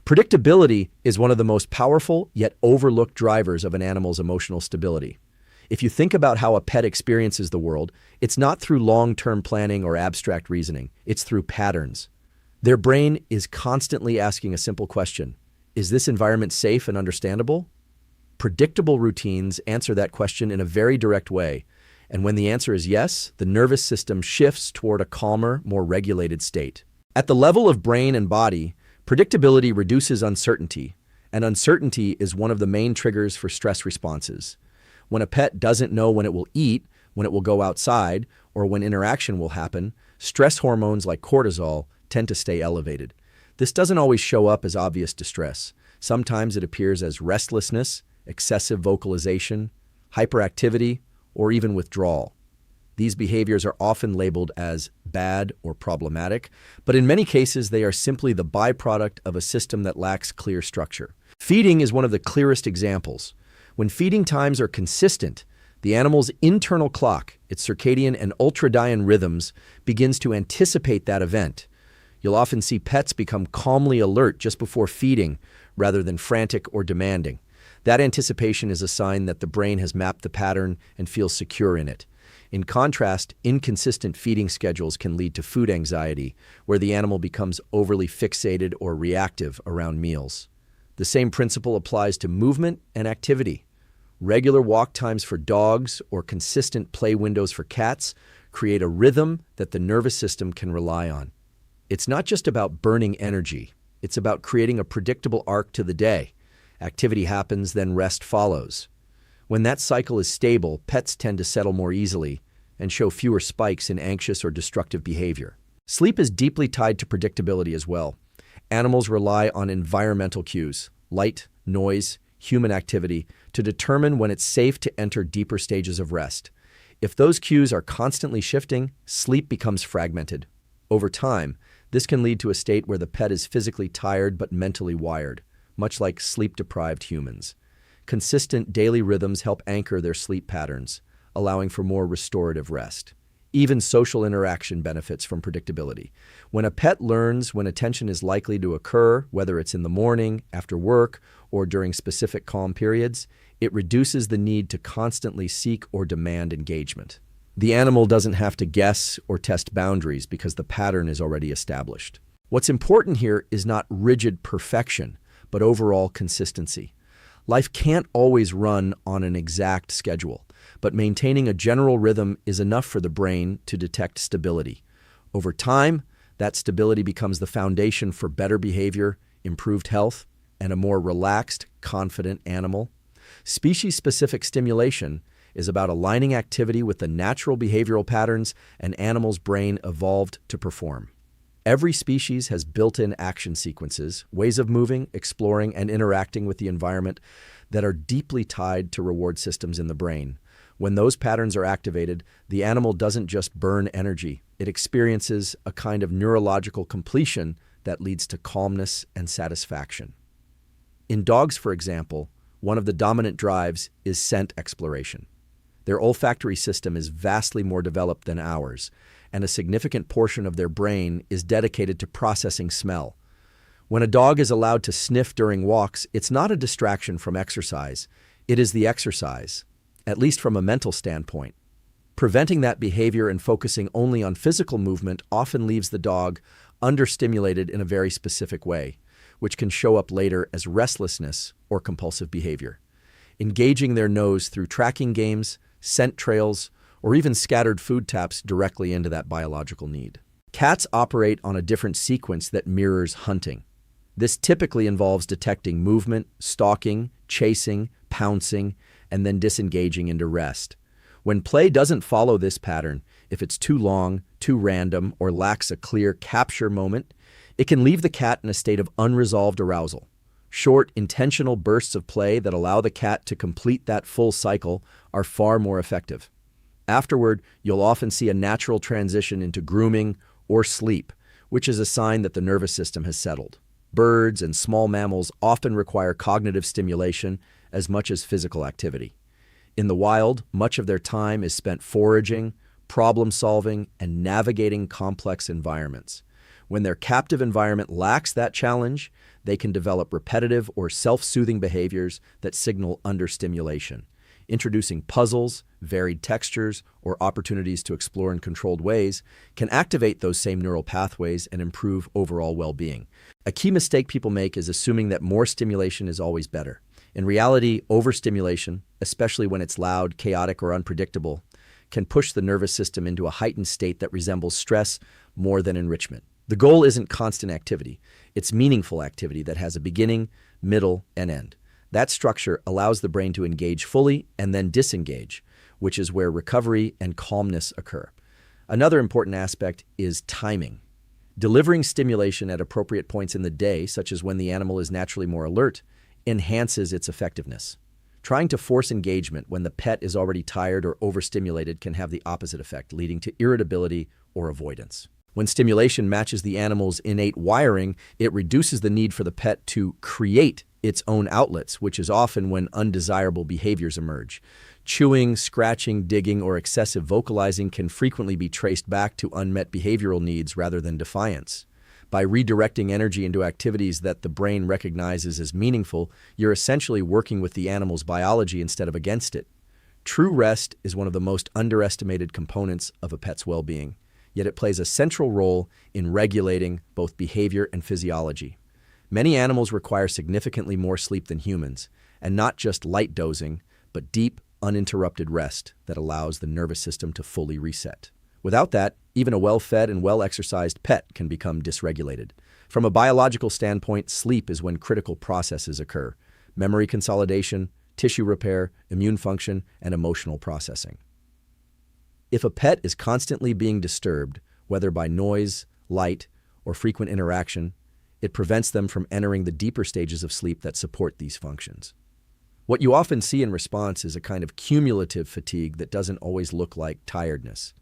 Predictability is one of the most powerful yet overlooked drivers of an animal's emotional stability. If you think about how a pet experiences the world, it's not through long-term planning or abstract reasoning, it's through patterns. Their brain is constantly asking a simple question: is this environment safe and understandable? Predictable routines answer that question in a very direct way, and when the answer is yes, the nervous system shifts toward a calmer, more regulated state. At the level of brain and body, predictability reduces uncertainty, and uncertainty is one of the main triggers for stress responses. When a pet doesn't know when it will eat, when it will go outside, or when interaction will happen, stress hormones like cortisol tend to stay elevated. This doesn't always show up as obvious distress. Sometimes it appears as restlessness, excessive vocalization, hyperactivity, or even withdrawal. These behaviors are often labeled as bad or problematic, but in many cases they are simply the byproduct of a system that lacks clear structure. Feeding is one of the clearest examples. When feeding times are consistent, the animal's internal clock, its circadian and ultradian rhythms, begins to anticipate that event. You'll often see pets become calmly alert just before feeding rather than frantic or demanding. That anticipation is a sign that the brain has mapped the pattern and feels secure in it. In contrast, inconsistent feeding schedules can lead to food anxiety, where the animal becomes overly fixated or reactive around meals. The same principle applies to movement and activity. Regular walk times for dogs or consistent play windows for cats create a rhythm that the nervous system can rely on. It's not just about burning energy, it's about creating a predictable arc to the day. Activity happens, then rest follows. When that cycle is stable, pets tend to settle more easily and show fewer spikes in anxious or destructive behavior. Sleep is deeply tied to predictability as well. Animals rely on environmental cues, light, noise, human activity, to determine when it's safe to enter deeper stages of rest. If those cues are constantly shifting, sleep becomes fragmented. Over time, this can lead to a state where the pet is physically tired but mentally wired, much like sleep-deprived humans. Consistent daily rhythms help anchor their sleep patterns, allowing for more restorative rest. Even social interaction benefits from predictability. When a pet learns when attention is likely to occur, whether it's in the morning, after work, or during specific calm periods, it reduces the need to constantly seek or demand engagement. The animal doesn't have to guess or test boundaries because the pattern is already established. What's important here is not rigid perfection, but overall consistency. Life can't always run on an exact schedule, but maintaining a general rhythm is enough for the brain to detect stability. Over time, that stability becomes the foundation for better behavior, improved health, and a more relaxed, confident animal. Species-specific stimulation is about aligning activity with the natural behavioral patterns an animal's brain evolved to perform. Every species has built-in action sequences, ways of moving, exploring, and interacting with the environment that are deeply tied to reward systems in the brain. When those patterns are activated, the animal doesn't just burn energy, it experiences a kind of neurological completion that leads to calmness and satisfaction. In dogs, for example, one of the dominant drives is scent exploration. Their olfactory system is vastly more developed than ours, and a significant portion of their brain is dedicated to processing smell. When a dog is allowed to sniff during walks, it's not a distraction from exercise, it is the exercise, at least from a mental standpoint. Preventing that behavior and focusing only on physical movement often leaves the dog understimulated in a very specific way, which can show up later as restlessness or compulsive behavior. Engaging their nose through tracking games, scent trails, or even scattered food taps directly into that biological need. Cats operate on a different sequence that mirrors hunting. This typically involves detecting movement, stalking, chasing, pouncing, and then disengaging into rest. When play doesn't follow this pattern, if it's too long, too random, or lacks a clear capture moment, it can leave the cat in a state of unresolved arousal. Short, intentional bursts of play that allow the cat to complete that full cycle are far more effective. Afterward, you'll often see a natural transition into grooming or sleep, which is a sign that the nervous system has settled. Birds and small mammals often require cognitive stimulation as much as physical activity. In the wild, much of their time is spent foraging, problem-solving, and navigating complex environments. When their captive environment lacks that challenge, they can develop repetitive or self-soothing behaviors that signal understimulation. Introducing puzzles, varied textures, or opportunities to explore in controlled ways can activate those same neural pathways and improve overall well-being. A key mistake people make is assuming that more stimulation is always better. In reality, overstimulation, especially when it's loud, chaotic, or unpredictable, can push the nervous system into a heightened state that resembles stress more than enrichment. The goal isn't constant activity. It's meaningful activity that has a beginning, middle, and end. That structure allows the brain to engage fully and then disengage, which is where recovery and calmness occur. Another important aspect is timing. Delivering stimulation at appropriate points in the day, such as when the animal is naturally more alert, enhances its effectiveness. Trying to force engagement when the pet is already tired or overstimulated can have the opposite effect, leading to irritability or avoidance. When stimulation matches the animal's innate wiring, it reduces the need for the pet to create its own outlets, which is often when undesirable behaviors emerge. Chewing, scratching, digging, or excessive vocalizing can frequently be traced back to unmet behavioral needs rather than defiance. By redirecting energy into activities that the brain recognizes as meaningful, you're essentially working with the animal's biology instead of against it. True rest is one of the most underestimated components of a pet's well-being, yet it plays a central role in regulating both behavior and physiology. Many animals require significantly more sleep than humans, and not just light dozing, but deep, uninterrupted rest that allows the nervous system to fully reset. Without that, even a well-fed and well-exercised pet can become dysregulated. From a biological standpoint, sleep is when critical processes occur: memory consolidation, tissue repair, immune function, and emotional processing. If a pet is constantly being disturbed, whether by noise, light, or frequent interaction, it prevents them from entering the deeper stages of sleep that support these functions. What you often see in response is a kind of cumulative fatigue that doesn't always look like tiredness.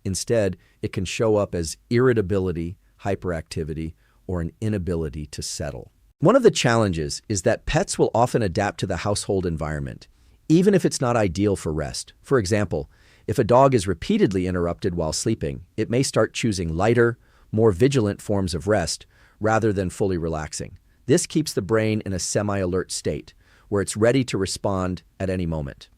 Instead, it can show up as irritability, hyperactivity, or an inability to settle. One of the challenges is that pets will often adapt to the household environment, even if it's not ideal for rest. For example, if a dog is repeatedly interrupted while sleeping, it may start choosing lighter, more vigilant forms of rest rather than fully relaxing. This keeps the brain in a semi-alert state, where it's ready to respond at any moment.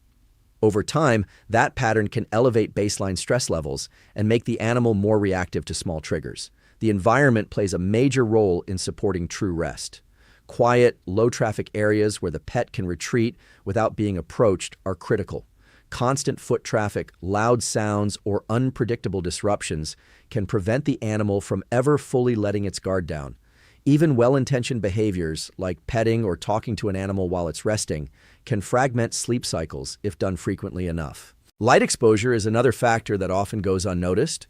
Over time, that pattern can elevate baseline stress levels and make the animal more reactive to small triggers. The environment plays a major role in supporting true rest. Quiet, low-traffic areas where the pet can retreat without being approached are critical. Constant foot traffic, loud sounds, or unpredictable disruptions can prevent the animal from ever fully letting its guard down. Even well-intentioned behaviors, like petting or talking to an animal while it's resting, can fragment sleep cycles if done frequently enough. Light exposure is another factor that often goes unnoticed.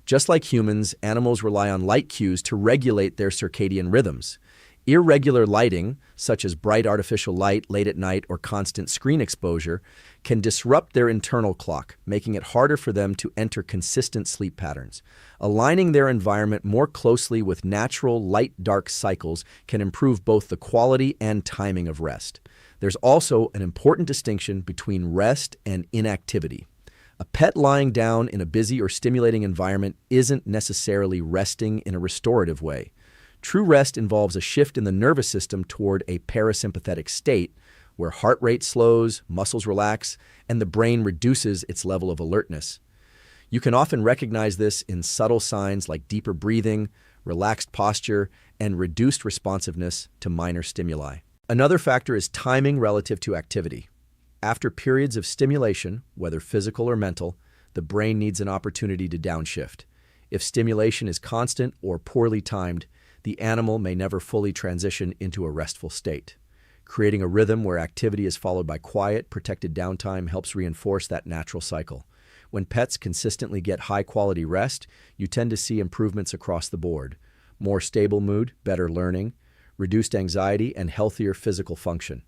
Just like humans, animals rely on light cues to regulate their circadian rhythms. Irregular lighting, such as bright artificial light late at night or constant screen exposure, can disrupt their internal clock, making it harder for them to enter consistent sleep patterns. Aligning their environment more closely with natural light-dark cycles can improve both the quality and timing of rest. There's also an important distinction between rest and inactivity. A pet lying down in a busy or stimulating environment isn't necessarily resting in a restorative way. True rest involves a shift in the nervous system toward a parasympathetic state, where heart rate slows, muscles relax, and the brain reduces its level of alertness. You can often recognize this in subtle signs like deeper breathing, relaxed posture, and reduced responsiveness to minor stimuli. Another factor is timing relative to activity. After periods of stimulation, whether physical or mental, the brain needs an opportunity to downshift. If stimulation is constant or poorly timed, the animal may never fully transition into a restful state. Creating a rhythm where activity is followed by quiet, protected downtime helps reinforce that natural cycle. When pets consistently get high-quality rest, you tend to see improvements across the board: more stable mood, better learning, reduced anxiety, and healthier physical function.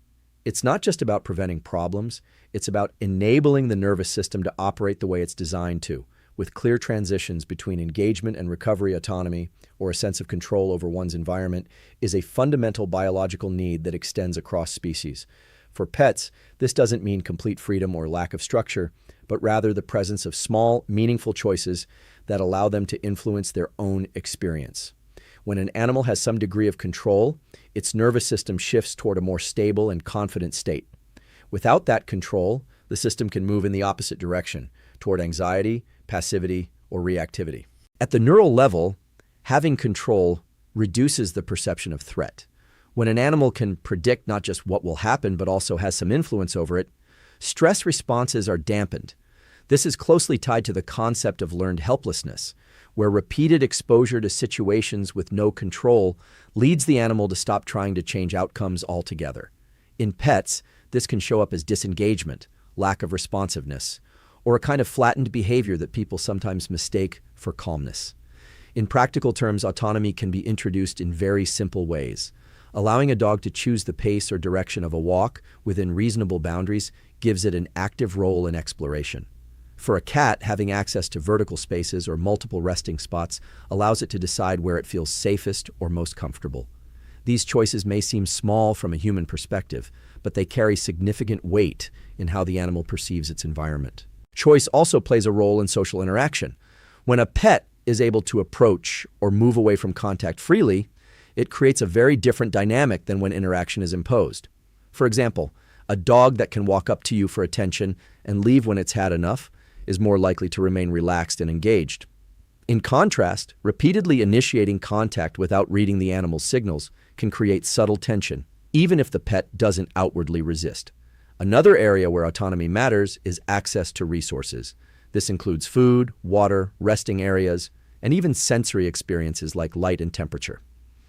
It's not just about preventing problems, it's about enabling the nervous system to operate the way it's designed to, with clear transitions between engagement and recovery. Autonomy, or a sense of control over one's environment, is a fundamental biological need that extends across species. For pets, this doesn't mean complete freedom or lack of structure, but rather the presence of small, meaningful choices that allow them to influence their own experience. When an animal has some degree of control, its nervous system shifts toward a more stable and confident state. Without that control, the system can move in the opposite direction, toward anxiety, passivity, or reactivity. At the neural level, having control reduces the perception of threat. When an animal can predict not just what will happen, but also has some influence over it, stress responses are dampened. This is closely tied to the concept of learned helplessness, where repeated exposure to situations with no control leads the animal to stop trying to change outcomes altogether. In pets, this can show up as disengagement, lack of responsiveness, or a kind of flattened behavior that people sometimes mistake for calmness. In practical terms, autonomy can be introduced in very simple ways. Allowing a dog to choose the pace or direction of a walk within reasonable boundaries gives it an active role in exploration. For a cat, having access to vertical spaces or multiple resting spots allows it to decide where it feels safest or most comfortable. These choices may seem small from a human perspective, but they carry significant weight in how the animal perceives its environment. Choice also plays a role in social interaction. When a pet is able to approach or move away from contact freely, it creates a very different dynamic than when interaction is imposed. For example, a dog that can walk up to you for attention and leave when it's had enough is more likely to remain relaxed and engaged. In contrast, repeatedly initiating contact without reading the animal's signals can create subtle tension, even if the pet doesn't outwardly resist. Another area where autonomy matters is access to resources. This includes food, water, resting areas, and even sensory experiences like light and temperature.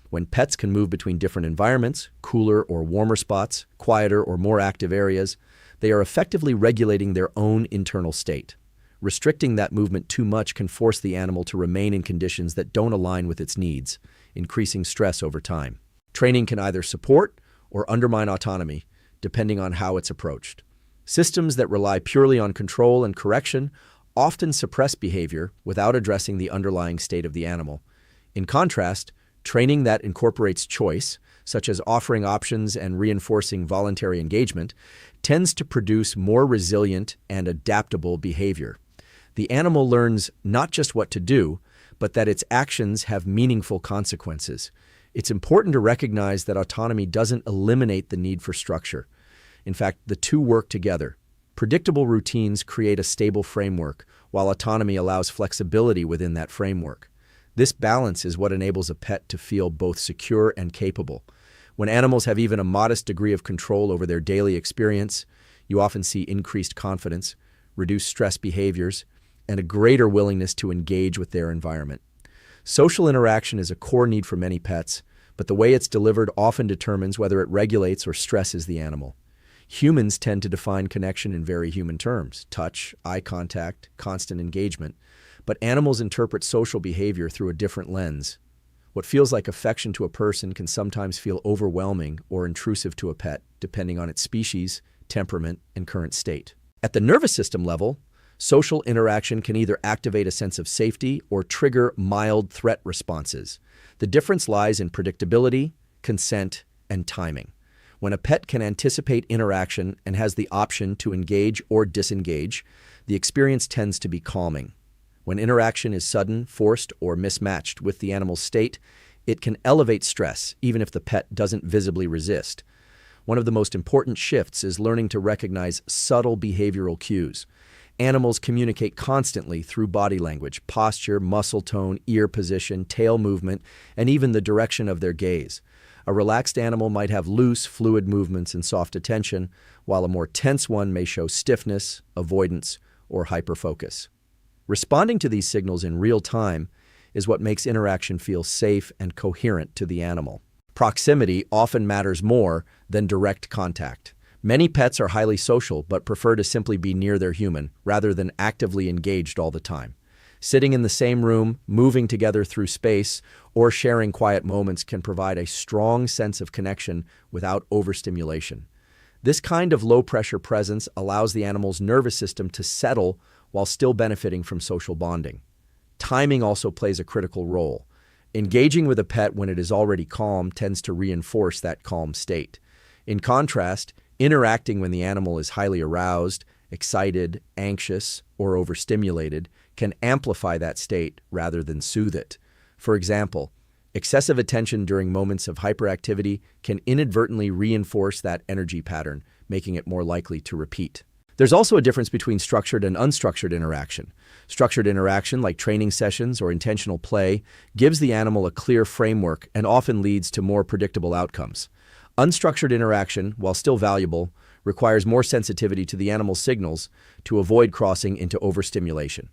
When pets can move between different environments, cooler or warmer spots, quieter or more active areas, they are effectively regulating their own internal state. Restricting that movement too much can force the animal to remain in conditions that don't align with its needs, increasing stress over time. Training can either support or undermine autonomy, depending on how it's approached. Systems that rely purely on control and correction often suppress behavior without addressing the underlying state of the animal. In contrast, training that incorporates choice, such as offering options and reinforcing voluntary engagement, tends to produce more resilient and adaptable behavior. The animal learns not just what to do, but that its actions have meaningful consequences. It's important to recognize that autonomy doesn't eliminate the need for structure. In fact, the two work together. Predictable routines create a stable framework, while autonomy allows flexibility within that framework. This balance is what enables a pet to feel both secure and capable. When animals have even a modest degree of control over their daily experience, you often see increased confidence, reduced stress behaviors, and a greater willingness to engage with their environment. Social interaction is a core need for many pets, but the way it's delivered often determines whether it regulates or stresses the animal. Humans tend to define connection in very human terms: touch, eye contact, constant engagement. But animals interpret social behavior through a different lens. What feels like affection to a person can sometimes feel overwhelming or intrusive to a pet, depending on its species, temperament, and current state. At the nervous system level, social interaction can either activate a sense of safety or trigger mild threat responses. The difference lies in predictability, consent, and timing. When a pet can anticipate interaction and has the option to engage or disengage, the experience tends to be calming. When interaction is sudden, forced, or mismatched with the animal's state, it can elevate stress, even if the pet doesn't visibly resist. One of the most important shifts is learning to recognize subtle behavioral cues. Animals communicate constantly through body language, posture, muscle tone, ear position, tail movement, and even the direction of their gaze. A relaxed animal might have loose, fluid movements and soft attention, while a more tense one may show stiffness, avoidance, or hyperfocus. Responding to these signals in real time is what makes interaction feel safe and coherent to the animal. Proximity often matters more than direct contact. Many pets are highly social but prefer to simply be near their human rather than actively engaged all the time. Sitting in the same room, moving together through space, or sharing quiet moments can provide a strong sense of connection without overstimulation. This kind of low-pressure presence allows the animal's nervous system to settle while still benefiting from social bonding. Timing also plays a critical role. Engaging with a pet when it is already calm tends to reinforce that calm state. In contrast, interacting when the animal is highly aroused, excited, anxious, or overstimulated can amplify that state rather than soothe it. For example, Excessive attention during moments of hyperactivity can inadvertently reinforce that energy pattern, making it more likely to repeat. There's also a difference between structured and unstructured interaction. Structured interaction, like training sessions or intentional play, gives the animal a clear framework and often leads to more predictable outcomes. Unstructured interaction, while still valuable, requires more sensitivity to the animal's signals to avoid crossing into overstimulation.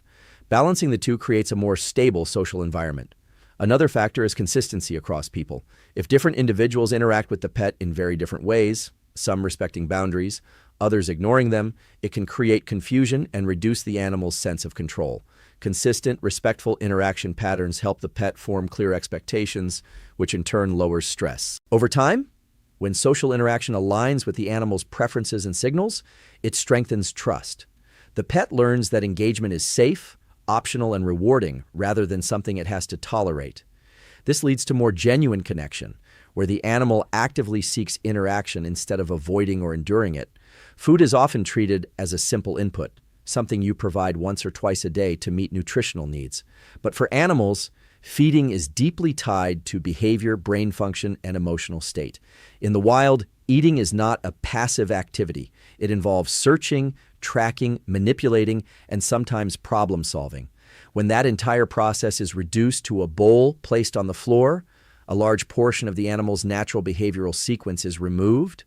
Balancing the two creates a more stable social environment. Another factor is consistency across people. If different individuals interact with the pet in very different ways, some respecting boundaries, others ignoring them, it can create confusion and reduce the animal's sense of control. Consistent, respectful interaction patterns help the pet form clear expectations, which in turn lowers stress. Over time, when social interaction aligns with the animal's preferences and signals, it strengthens trust. The pet learns that engagement is safe, optional, and rewarding rather than something it has to tolerate. This leads to more genuine connection, where the animal actively seeks interaction instead of avoiding or enduring it. Food is often treated as a simple input, something you provide once or twice a day to meet nutritional needs. But for animals, feeding is deeply tied to behavior, brain function, and emotional state. In the wild, eating is not a passive activity. It involves searching, tracking, manipulating, and sometimes problem solving. When that entire process is reduced to a bowl placed on the floor, a large portion of the animal's natural behavioral sequence is removed.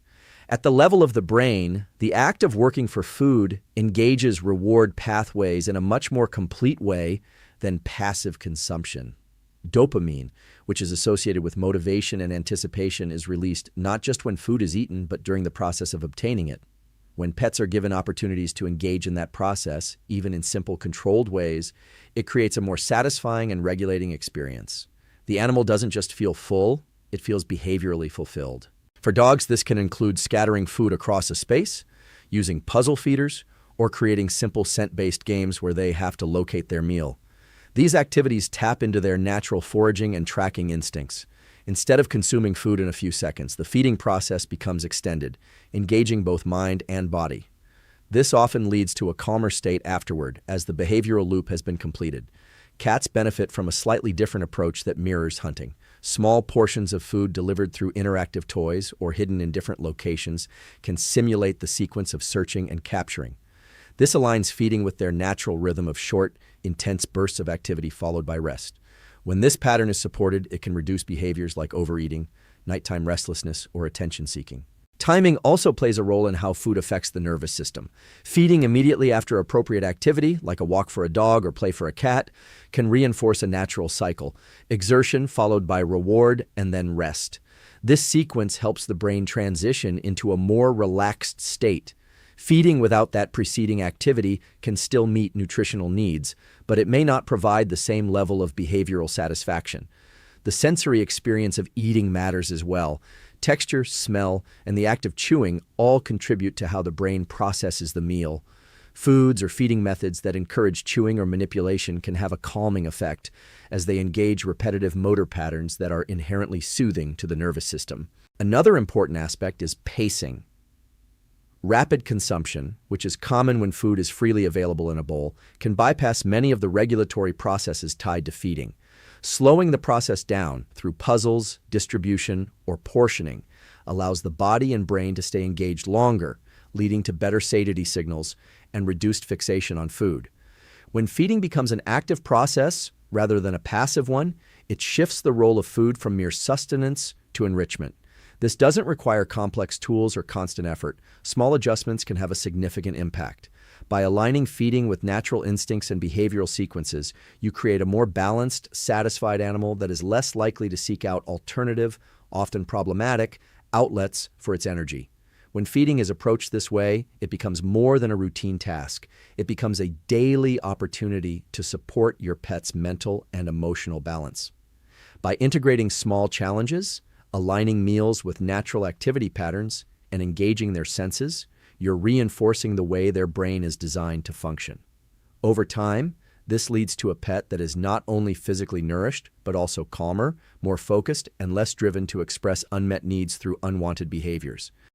At the level of the brain, the act of working for food engages reward pathways in a much more complete way than passive consumption. Dopamine, which is associated with motivation and anticipation, is released not just when food is eaten, but during the process of obtaining it. When pets are given opportunities to engage in that process, even in simple, controlled ways, it creates a more satisfying and regulating experience. The animal doesn't just feel full, it feels behaviorally fulfilled. For dogs, this can include scattering food across a space, using puzzle feeders, or creating simple scent-based games where they have to locate their meal. These activities tap into their natural foraging and tracking instincts. Instead of consuming food in a few seconds, the feeding process becomes extended, engaging both mind and body. This often leads to a calmer state afterward, as the behavioral loop has been completed. Cats benefit from a slightly different approach that mirrors hunting. Small portions of food delivered through interactive toys or hidden in different locations can simulate the sequence of searching and capturing. This aligns feeding with their natural rhythm of short, intense bursts of activity followed by rest. When this pattern is supported, it can reduce behaviors like overeating, nighttime restlessness, or attention-seeking. Timing also plays a role in how food affects the nervous system. Feeding immediately after appropriate activity, like a walk for a dog or play for a cat, can reinforce a natural cycle: exertion followed by reward and then rest. This sequence helps the brain transition into a more relaxed state. Feeding without that preceding activity can still meet nutritional needs, but it may not provide the same level of behavioral satisfaction. The sensory experience of eating matters as well. Texture, smell, and the act of chewing all contribute to how the brain processes the meal. Foods or feeding methods that encourage chewing or manipulation can have a calming effect, as they engage repetitive motor patterns that are inherently soothing to the nervous system. Another important aspect is pacing. Rapid consumption, which is common when food is freely available in a bowl, can bypass many of the regulatory processes tied to feeding. Slowing the process down through puzzles, distribution, or portioning allows the body and brain to stay engaged longer, leading to better satiety signals and reduced fixation on food. When feeding becomes an active process rather than a passive one, it shifts the role of food from mere sustenance to enrichment. This doesn't require complex tools or constant effort. Small adjustments can have a significant impact. By aligning feeding with natural instincts and behavioral sequences, you create a more balanced, satisfied animal that is less likely to seek out alternative, often problematic, outlets for its energy. When feeding is approached this way, it becomes more than a routine task. It becomes a daily opportunity to support your pet's mental and emotional balance. By integrating small challenges, aligning meals with natural activity patterns, and engaging their senses, you're reinforcing the way their brain is designed to function. Over time, this leads to a pet that is not only physically nourished, but also calmer, more focused, and less driven to express unmet needs through unwanted behaviors.